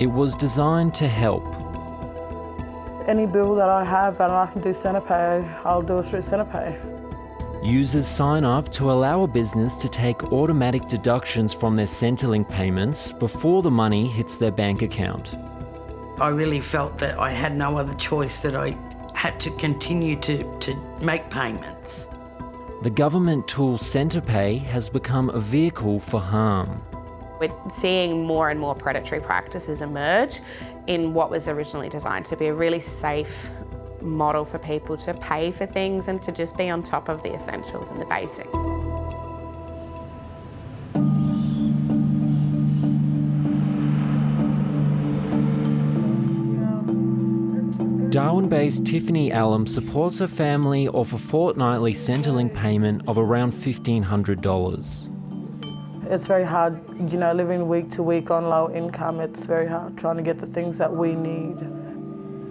It was designed to help. Any bill that I have and I can do Centrepay, I'll do it through Centrepay. Users sign up to allow a business to take automatic deductions from their Centrelink payments before the money hits their bank account. I really felt that I had no other choice, that I had to continue to make payments. The government tool Centrepay has become a vehicle for harm. We're seeing more and more predatory practices emerge in what was originally designed to be a really safe model for people to pay for things and to just be on top of the essentials and the basics. Darwin-based Tiffany Allen supports her family off a fortnightly Centrelink payment of around $1,500. It's very hard, living week to week on low income. It's very hard trying to get the things that we need.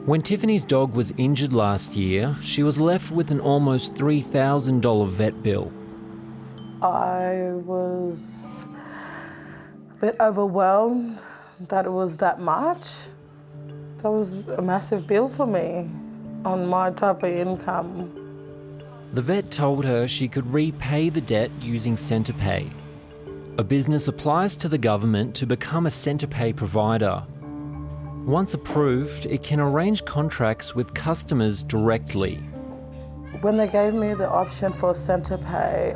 When Tiffany's dog was injured last year, she was left with an almost $3,000 vet bill. I was a bit overwhelmed that it was that much. That was a massive bill for me on my type of income. The vet told her she could repay the debt using Centrepay. A business applies to the government to become a Centrepay provider. Once approved, it can arrange contracts with customers directly. When they gave me the option for Centrepay,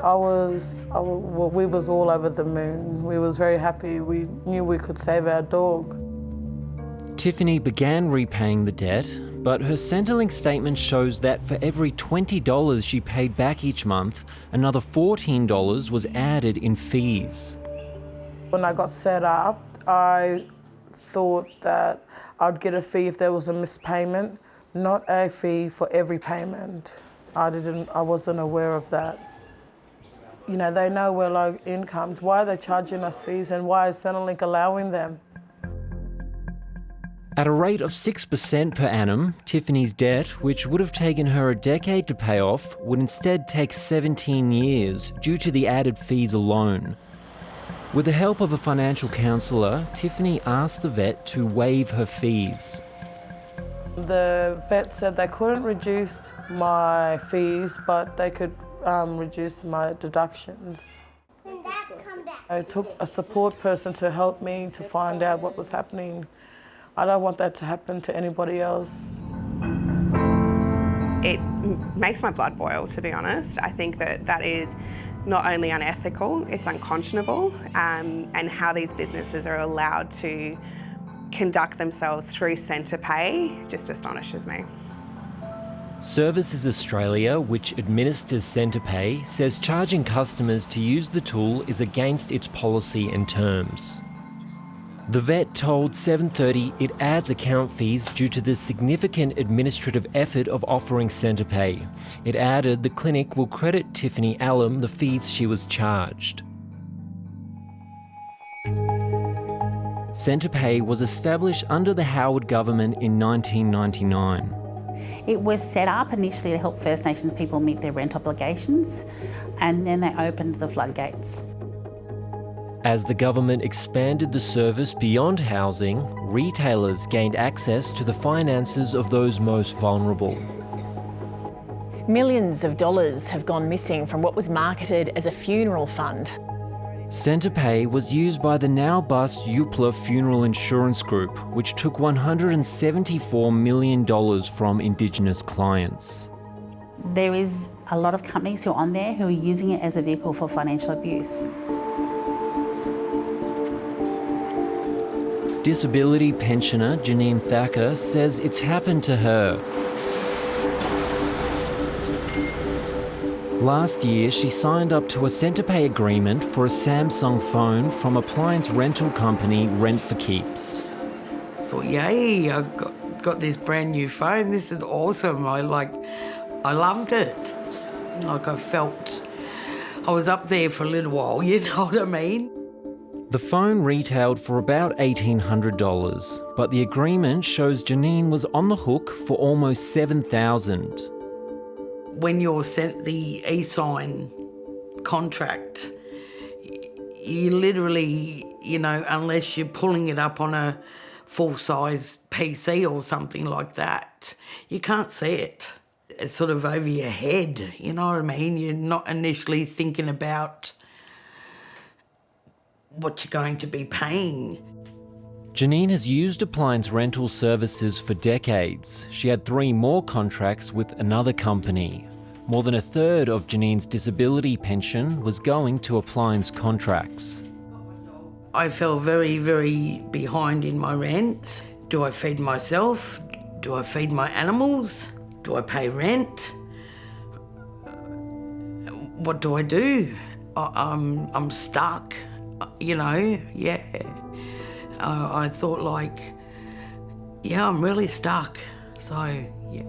we was all over the moon. We was very happy. We knew we could save our dog. Tiffany began repaying the debt, but her Centrelink statement shows that for every $20 she paid back each month, another $14 was added in fees. When I got set up, I thought that I'd get a fee if there was a missed payment, not a fee for every payment. I wasn't aware of that. They know we're low incomes. Why are they charging us fees and why is Centrelink allowing them? At a rate of 6% per annum, Tiffany's debt, which would have taken her a decade to pay off, would instead take 17 years due to the added fees alone. With the help of a financial counsellor, Tiffany asked the vet to waive her fees. The vet said they couldn't reduce my fees, but they could reduce my deductions. I took a support person to help me to find out what was happening. I don't want that to happen to anybody else. It makes my blood boil, to be honest. I think that is not only unethical, it's unconscionable, and how these businesses are allowed to conduct themselves through Centrepay just astonishes me. Services Australia, which administers Centrepay, says charging customers to use the tool is against its policy and terms. The vet told 7:30 it adds account fees due to the significant administrative effort of offering Centrepay. It added the clinic will credit Tiffany Allen the fees she was charged. Centrepay was established under the Howard government in 1999. It was set up initially to help First Nations people meet their rent obligations, and then they opened the floodgates. As the government expanded the service beyond housing, retailers gained access to the finances of those most vulnerable. Millions of dollars have gone missing from what was marketed as a funeral fund. Centrepay was used by the now-bust Eupla Funeral Insurance Group, which took $174 million from Indigenous clients. There is a lot of companies who are on there who are using it as a vehicle for financial abuse. Disability pensioner Janine Thacker says it's happened to her. Last year, she signed up to a Centrepay agreement for a Samsung phone from appliance rental company Rent for Keeps. I thought, yay, I got this brand new phone. This is awesome. I loved it. I felt I was up there for a little while, you know what I mean? The phone retailed for about $1,800, but the agreement shows Janine was on the hook for almost $7,000. When you're sent the e-sign contract, you literally, unless you're pulling it up on a full-size PC or something like that, you can't see it. It's sort of over your head, you know what I mean? You're not initially thinking about what you're going to be paying. Janine has used Appliance rental services for decades. She had 3 more contracts with another company. More than a third of Janine's disability pension was going to Appliance contracts. I fell very, very behind in my rent. Do I feed myself? Do I feed my animals? Do I pay rent? What do I do? I'm stuck, you know, yeah. I thought like, yeah, I'm really stuck, so yeah.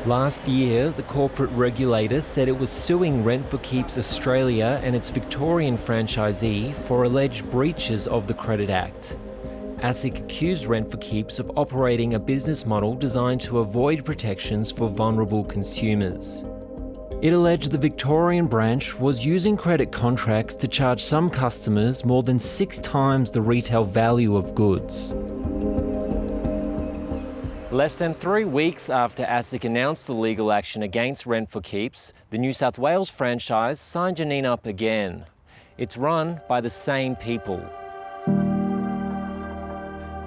Last year, the corporate regulator said it was suing Rent for Keeps Australia and its Victorian franchisee for alleged breaches of the Credit Act. ASIC accused Rent for Keeps of operating a business model designed to avoid protections for vulnerable consumers. It alleged the Victorian branch was using credit contracts to charge some customers more than 6 times the retail value of goods. Less than 3 weeks after ASIC announced the legal action against Rent for Keeps, the New South Wales franchise signed Janine up again. It's run by the same people.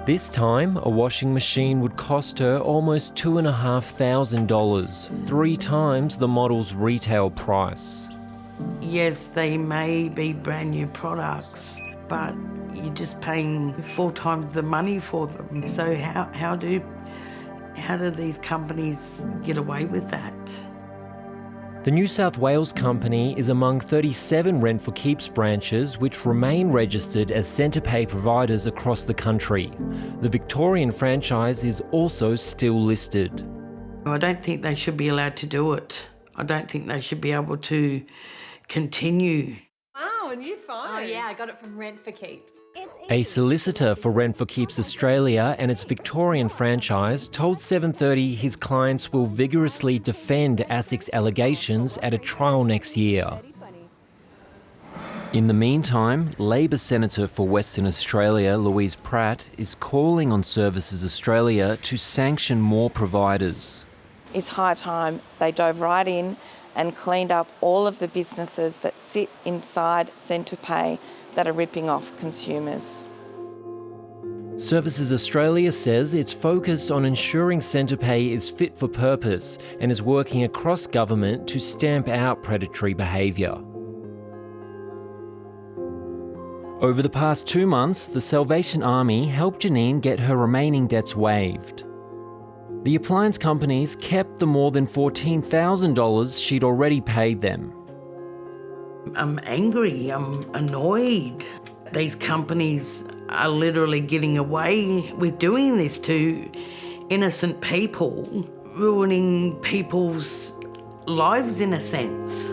This time, a washing machine would cost her almost $2,500, 3 times the model's retail price. Yes, they may be brand new products, but you're just paying 4 times the money for them. So how do these companies get away with that? The New South Wales company is among 37 Rent for Keeps branches which remain registered as Centrepay providers across the country. The Victorian franchise is also still listed. I don't think they should be allowed to do it. I don't think they should be able to continue. Wow, a new phone. Oh yeah, I got it from Rent for Keeps. A solicitor for Rent for Keeps Australia and its Victorian franchise told 730 his clients will vigorously defend ASIC's allegations at a trial next year. In the meantime, Labor Senator for Western Australia, Louise Pratt, is calling on Services Australia to sanction more providers. It's high time they dove right in and cleaned up all of the businesses that sit inside Centrepay that are ripping off consumers. Services Australia says it's focused on ensuring Centrepay is fit for purpose and is working across government to stamp out predatory behaviour. Over the past 2 months, the Salvation Army helped Janine get her remaining debts waived. The appliance companies kept the more than $14,000 she'd already paid them. I'm angry, I'm annoyed. These companies are literally getting away with doing this to innocent people, ruining people's lives in a sense.